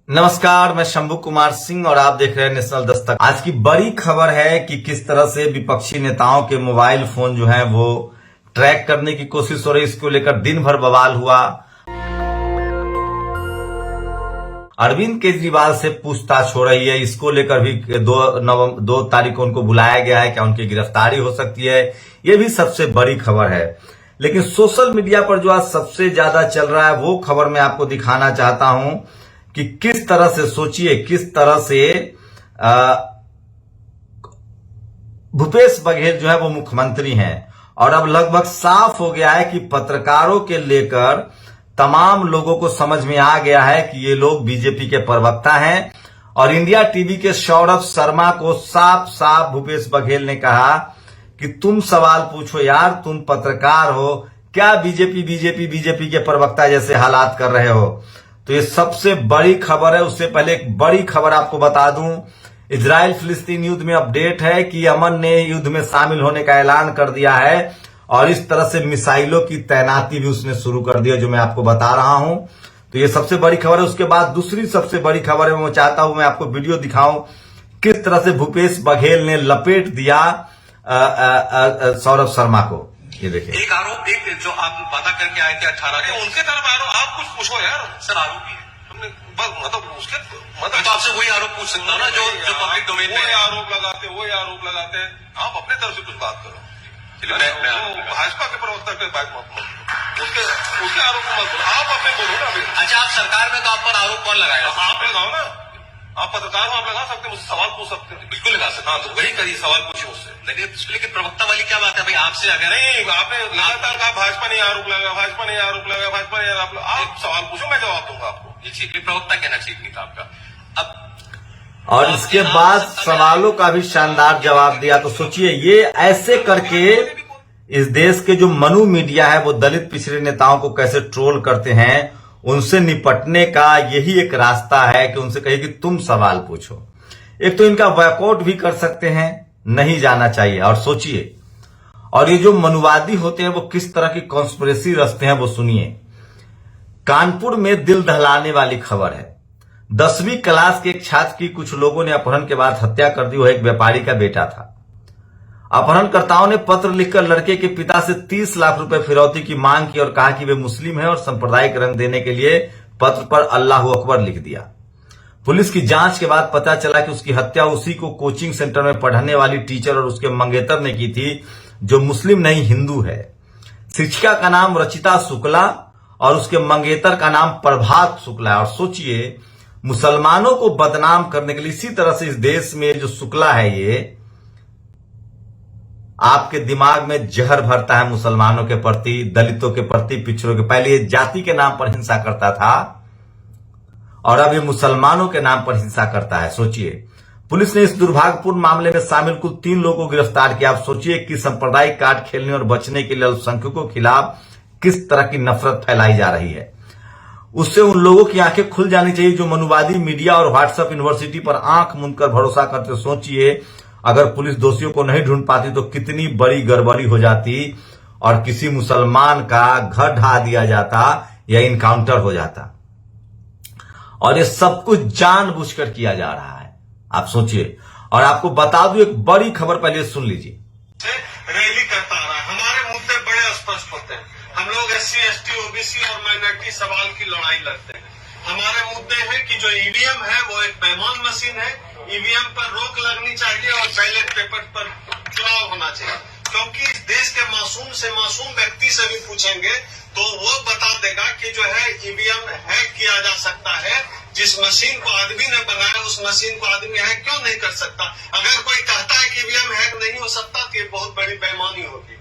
नमस्कार, मैं शंभू कुमार सिंह और आप देख रहे हैं नेशनल दस्तक। आज की बड़ी खबर है कि किस तरह से विपक्षी नेताओं के मोबाइल फोन जो है वो ट्रैक करने की कोशिश हो रही है। इसको लेकर दिन भर बवाल हुआ। अरविंद केजरीवाल से पूछताछ हो रही है। इसको लेकर भी 2 तारीख को उनको बुलाया गया है। क्या उनकी गिरफ्तारी हो सकती है? ये भी सबसे बड़ी खबर है। लेकिन सोशल मीडिया पर जो आज सबसे ज्यादा चल रहा है वो खबर मैं आपको दिखाना चाहता हूं कि किस तरह से, सोचिए किस तरह से भूपेश बघेल जो है वो मुख्यमंत्री हैं और अब लगभग साफ हो गया है कि पत्रकारों के लेकर तमाम लोगों को समझ में आ गया है कि ये लोग बीजेपी के प्रवक्ता हैं। और इंडिया टीवी के सौरभ शर्मा को साफ साफ भूपेश बघेल ने कहा कि तुम सवाल पूछो यार, तुम पत्रकार हो, क्या बीजेपी के प्रवक्ता जैसे हालात कर रहे हो। तो ये सबसे बड़ी खबर है। उससे पहले एक बड़ी खबर आपको बता दूं, इजराइल फिलिस्तीन युद्ध में अपडेट है कि यमन ने युद्ध में शामिल होने का ऐलान कर दिया है और इस तरह से मिसाइलों की तैनाती भी उसने शुरू कर दी है, जो मैं आपको बता रहा हूं। तो ये सबसे बड़ी खबर है। उसके बाद दूसरी सबसे बड़ी खबर है, मैं चाहता हूं मैं आपको वीडियो दिखाऊं किस तरह से भूपेश बघेल ने लपेट दिया सौरभ शर्मा को। ये देखिए, एक आरोप, एक जो आप वादा करके आए थे 18 के, उनके तरफ आरोप। आप कुछ पूछो यार। सर आरोपी है हमने, मतलब उसके मतलब तो आपसे वही आरोप पूछ सकता हूँ ना जो पब्लिक डोमेन में आरोप लगाते हैं। आप अपने तरफ से कुछ बात करो। भाजपा के प्रवक्ता के बात मत, उसके आरोप मत बोलो, आप अपने बोलो ना। अच्छा, आप सरकार में तो आप पर आरोप कौन लगाएगा? आप लगाओ ना, आप पत्रकार हो, आप लगा सकते हैं, मुझसे सवाल पूछ सकते हैं। बिल्कुल लगा सकते हैं। तो वही करिए, सवाल पूछिए मुझसे। लेकिन प्रवक्ता वाली क्या बात है भाई? आपसे अगर नहीं, आपने लगातार कहा भाजपा ने आरोप लगा, भाजपा ने आरोप लगा, भाजपा ने आरोप लगा। आप सवाल पूछो, मैं जवाब दूंगा आपको। ये ठीक, प्रवक्ता कहना ठीक नहीं था आपका। अब और इसके बाद सवालों का भी शानदार जवाब दिया। तो सोचिए, ये ऐसे करके इस देश के जो मनु मीडिया है वो दलित पिछड़े नेताओं को कैसे ट्रोल करते हैं। उनसे निपटने का यही एक रास्ता है कि उनसे कहिए कि तुम सवाल पूछो। एक तो इनका बॉयकॉट भी कर सकते हैं, नहीं जाना चाहिए। और सोचिए, और ये जो मनुवादी होते हैं वो किस तरह की कॉन्स्पिरेसी रचते हैं वो सुनिए। कानपुर में दिल दहलाने वाली खबर है। 10वीं क्लास के एक छात्र की कुछ लोगों ने अपहरण के बाद हत्या कर दी। वह एक व्यापारी का बेटा था। अपहरणकर्ताओं ने पत्र लिखकर लड़के के पिता से 30 लाख रुपए फिरौती की मांग की और कहा कि वे मुस्लिम हैं और सांप्रदायिक रंग देने के लिए पत्र पर अल्लाह अकबर लिख दिया। पुलिस की जांच के बाद पता चला कि उसकी हत्या उसी को कोचिंग सेंटर में पढ़ने वाली टीचर और उसके मंगेतर ने की थी, जो मुस्लिम नहीं हिंदू है। शिक्षिका का नाम रचिता शुक्ला और उसके मंगेतर का नाम प्रभात शुक्ला है। और सोचिए, मुसलमानों को बदनाम करने के लिए इसी तरह से इस देश में जो शुक्ला है ये आपके दिमाग में जहर भरता है मुसलमानों के प्रति, दलितों के प्रति, पिछड़ों के। पहले ये जाति के नाम पर हिंसा करता था और अब ये मुसलमानों के नाम पर हिंसा करता है। सोचिए, पुलिस ने इस दुर्भाग्यपूर्ण मामले में शामिल कुल 3 लोगों को गिरफ्तार किया। आप सोचिए कि सांप्रदायिक कार्ड खेलने और बचने के लिए अल्पसंख्यकों के खिलाफ किस तरह की नफरत फैलाई जा रही है। उससे उन लोगों की आंखें खुल जानी चाहिए जो मनुवादी मीडिया और व्हाट्सएप यूनिवर्सिटी पर आंख मूंद कर भरोसा करते। सोचिए, अगर पुलिस दोषियों को नहीं ढूंढ पाती तो कितनी बड़ी गड़बड़ी हो जाती और किसी मुसलमान का घर ढा दिया जाता या इनकाउंटर हो जाता। और ये सब कुछ जानबूझकर किया जा रहा है। आप सोचिए। और आपको बता दूं एक बड़ी खबर, पहले सुन लीजिए। रैली करता रहा है। हमारे मुद्दे बड़े स्पष्ट होते हैं। हम लोग SC, ST, OBC और माइनॉरिटी सवाल की लड़ाई लड़ते हैं। हमारे मुद्दे हैं कि जो ईवीएम है वो एक बेईमान मशीन है। ईवीएम पर रोक लगनी चाहिए और बैलेट पेपर पर चुनाव होना चाहिए। क्योंकि इस देश के मासूम से मासूम व्यक्ति से भी पूछेंगे तो वो बता देगा कि जो है ईवीएम हैक किया जा सकता है। जिस मशीन को आदमी ने बनाया उस मशीन को आदमी हैक क्यों नहीं कर सकता? अगर कोई कहता है कि ईवीएम हैक नहीं हो सकता तो ये बहुत बड़ी बेईमानी होगी।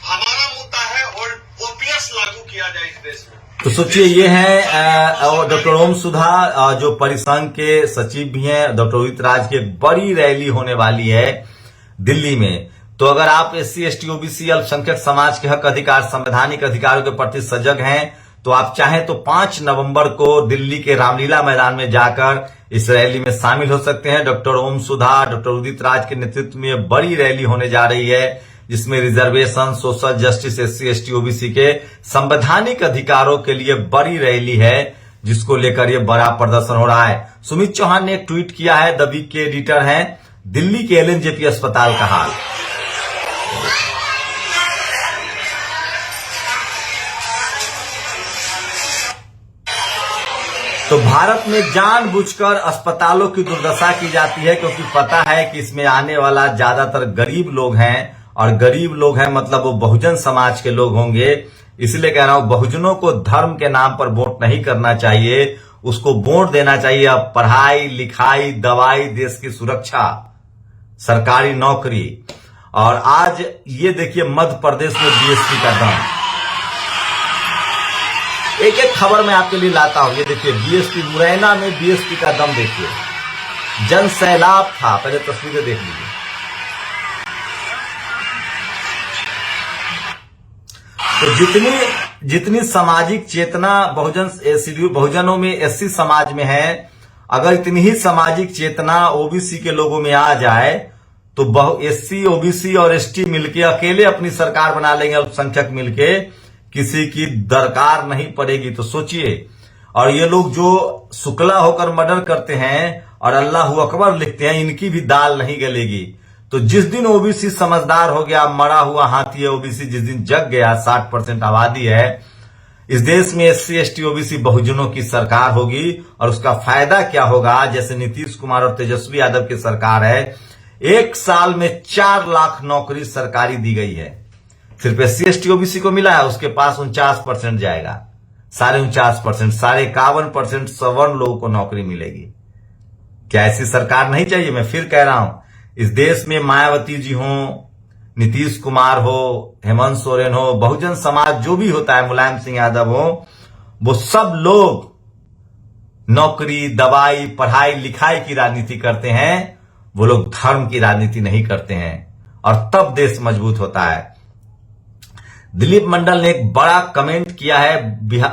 हमारा मुद्दा है और OPS लागू किया जाए इस देश में। तो सोचिए, ये है डॉक्टर ओम सुधा जो परिसंघ के सचिव भी हैं। डॉक्टर उदित राज की एक बड़ी रैली होने वाली है दिल्ली में। तो अगर आप SC, ST, OBC अल्पसंख्यक समाज के हक अधिकार, संवैधानिक अधिकारों के प्रति सजग हैं तो आप चाहें तो 5 नवंबर को दिल्ली के रामलीला मैदान में जाकर इस रैली में शामिल हो सकते हैं। डॉक्टर ओम सुधा, डॉक्टर उदित राज के नेतृत्व में बड़ी रैली होने जा रही है जिसमें reservation, social justice, SC, ST, OBC के संवैधानिक अधिकारों के लिए बड़ी रैली है जिसको लेकर ये बड़ा प्रदर्शन हो रहा है। सुमित चौहान ने एक ट्वीट किया है, द वीक के एडिटर हैं, दिल्ली के एलएनजेपी अस्पताल का हाल। तो भारत में जानबूझकर अस्पतालों की दुर्दशा की जाती है, क्योंकि पता है कि इसमें आने वाला ज्यादातर गरीब लोग हैं, और गरीब लोग हैं मतलब वो बहुजन समाज के लोग होंगे। इसलिए कह रहा हूं, बहुजनों को धर्म के नाम पर वोट नहीं करना चाहिए, उसको वोट देना चाहिए अब पढ़ाई लिखाई, दवाई, देश की सुरक्षा, सरकारी नौकरी। और आज ये देखिए मध्य प्रदेश में बीएसपी का दम, एक एक खबर मैं आपके लिए लाता हूं। ये देखिए बीएसपी मुरैना में बीएसपी का दम देखिए, जन सैलाब था। पहले तस्वीरें देख लीजिए। तो जितनी सामाजिक चेतना बहुजनों में, एससी समाज में है, अगर इतनी ही सामाजिक चेतना ओबीसी के लोगों में आ जाए तो एससी, ओबीसी और एसटी मिलके अकेले अपनी सरकार बना लेंगे, अल्पसंख्यक मिलके, किसी की दरकार नहीं पड़ेगी। तो सोचिए, और ये लोग जो शुक्ला होकर मर्डर करते हैं और अल्लाह अकबर लिखते हैं, इनकी भी दाल नहीं गलेगी। तो जिस दिन ओबीसी समझदार हो गया, मरा हुआ हाथी है ओबीसी, जिस दिन जग गया, 60% आबादी है इस देश में, एससी एसटी ओबीसी बहुजनों की सरकार होगी। और उसका फायदा क्या होगा, जैसे नीतीश कुमार और तेजस्वी यादव की सरकार है, 1 साल में 4 लाख नौकरी सरकारी दी गई है। सिर्फ एससी एसटी ओबीसी को मिला है, उसके पास 49% जाएगा, 49.5%, 51% सवर्ण लोगों को नौकरी मिलेगी। क्या ऐसी सरकार नहीं चाहिए? मैं फिर कह रहा हूं, इस देश में मायावती जी हो, नीतीश कुमार हो, हेमंत सोरेन हो, बहुजन समाज जो भी होता है, मुलायम सिंह यादव हो, वो सब लोग नौकरी, दवाई, पढ़ाई लिखाई की राजनीति करते हैं। वो लोग धर्म की राजनीति नहीं करते हैं, और तब देश मजबूत होता है। दिलीप मंडल ने एक बड़ा कमेंट किया है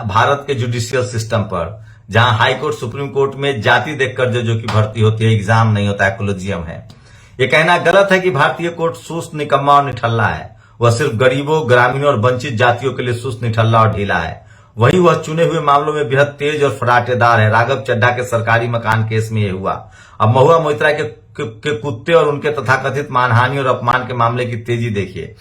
भारत के जुडिशियल सिस्टम पर, जहां हाई कोर्ट, सुप्रीम कोर्ट में जाति देखकर जजों की भर्ती होती है, एग्जाम नहीं होता है, कोलेजियम है। ये कहना गलत है कि भारतीय कोर्ट सुस्त, निकम्मा और निठल्ला है। वह सिर्फ गरीबों, ग्रामीणों और वंचित जातियों के लिए सुस्त, निठल्ला और ढीला है। वहीं वह चुने हुए मामलों में बेहद तेज और फराटेदार है। राघव चड्ढा के सरकारी मकान केस में यह हुआ। अब महुआ मोइत्रा के कुत्ते और उनके तथाकथित मानहानि और अपमान के मामले की तेजी देखिए।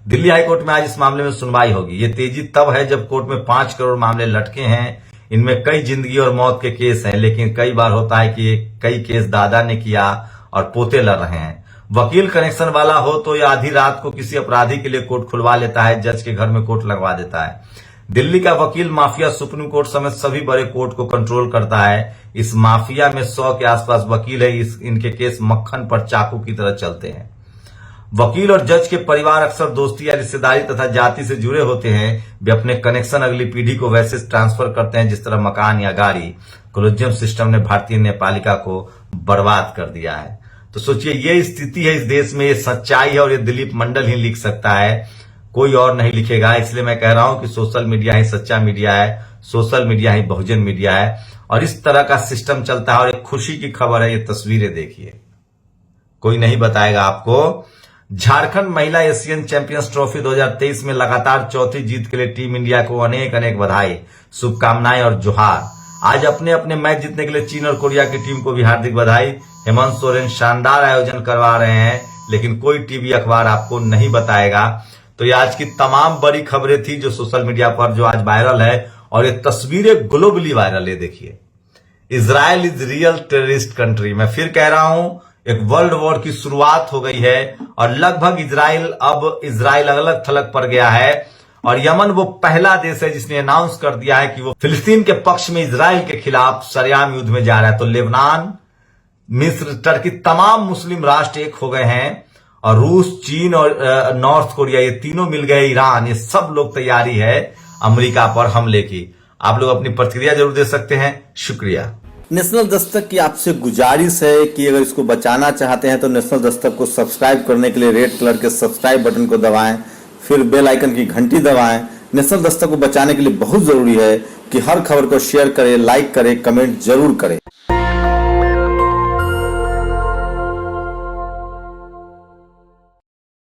दिल्ली हाईकोर्ट में आज इस मामले में सुनवाई होगी। ये तेजी तब है जब कोर्ट में 5 करोड़ मामले लटके हैं। इनमें कई जिंदगी और मौत के केस हैं, लेकिन कई बार होता है कि कई केस दादा ने किया और पोते लड़ रहे हैं। वकील कनेक्शन वाला हो तो यह आधी रात को किसी अपराधी के लिए कोर्ट खुलवा लेता है, जज के घर में कोर्ट लगवा देता है। दिल्ली का वकील माफिया सुप्रीम कोर्ट समेत सभी बड़े कोर्ट को कंट्रोल करता है। इस माफिया में 100 के आसपास वकील है। इनके केस मक्खन पर चाकू की तरह चलते हैं। वकील और जज के परिवार अक्सर दोस्ती या रिश्तेदारी तथा जाति से जुड़े होते हैं। वे अपने कनेक्शन अगली पीढ़ी को वैसे ट्रांसफर करते हैं जिस तरह मकान या गाड़ी। कोलेजियम सिस्टम ने भारतीय न्यायपालिका को बर्बाद कर दिया है। तो सोचिए, ये स्थिति है इस देश में, ये सच्चाई है, और ये दिलीप मंडल ही लिख सकता है, कोई और नहीं लिखेगा। इसलिए मैं कह रहा हूं कि सोशल मीडिया ही सच्चा मीडिया है, सोशल मीडिया ही बहुजन मीडिया है, और इस तरह का सिस्टम चलता है। और एक खुशी की खबर है, ये तस्वीरें देखिए, कोई नहीं बताएगा आपको। झारखंड महिला एशियन चैंपियंस ट्रॉफी 2023 में लगातार चौथी जीत के लिए टीम इंडिया को अनेक अनेक बधाई, शुभकामनाएं और जोहार। आज अपने अपने मैच जीतने के लिए चीन और कोरिया की टीम को भी हार्दिक बधाई। हेमंत सोरेन शानदार आयोजन करवा रहे हैं, लेकिन कोई टीवी अखबार आपको नहीं बताएगा। तो ये आज की तमाम बड़ी खबरें थी जो सोशल मीडिया पर जो आज वायरल है, और ये तस्वीरें ग्लोबली वायरल है। देखिए, Israel is real terrorist country. मैं फिर कह रहा हूं, एक वर्ल्ड वॉर की शुरुआत हो गई है, और लगभग इजराइल अलग थलग पड़ गया है। और यमन वो पहला देश है जिसने अनाउंस कर दिया है कि वो फिलिस्तीन के पक्ष में इजराइल के खिलाफ सरेआम युद्ध में जा रहा है। तो लेबनान, मिस्र, टर्की, तमाम मुस्लिम राष्ट्र एक हो गए हैं, और रूस, चीन और नॉर्थ कोरिया, ये तीनों मिल गए, ईरान, ये सब लोग तैयारी है अमेरिका पर हमले की। आप लोग अपनी प्रतिक्रिया जरूर दे सकते हैं। शुक्रिया। नेशनल दस्तक की आपसे गुजारिश है कि अगर इसको बचाना चाहते हैं तो नेशनल दस्तक को सब्सक्राइब करने के लिए रेड कलर के सब्सक्राइब बटन को दबाएं, फिर बेल आइकन की घंटी दबाएं। नेशनल दस्तक को बचाने के लिए बहुत जरूरी है कि हर खबर को शेयर करें, लाइक करें, कमेंट जरूर करें।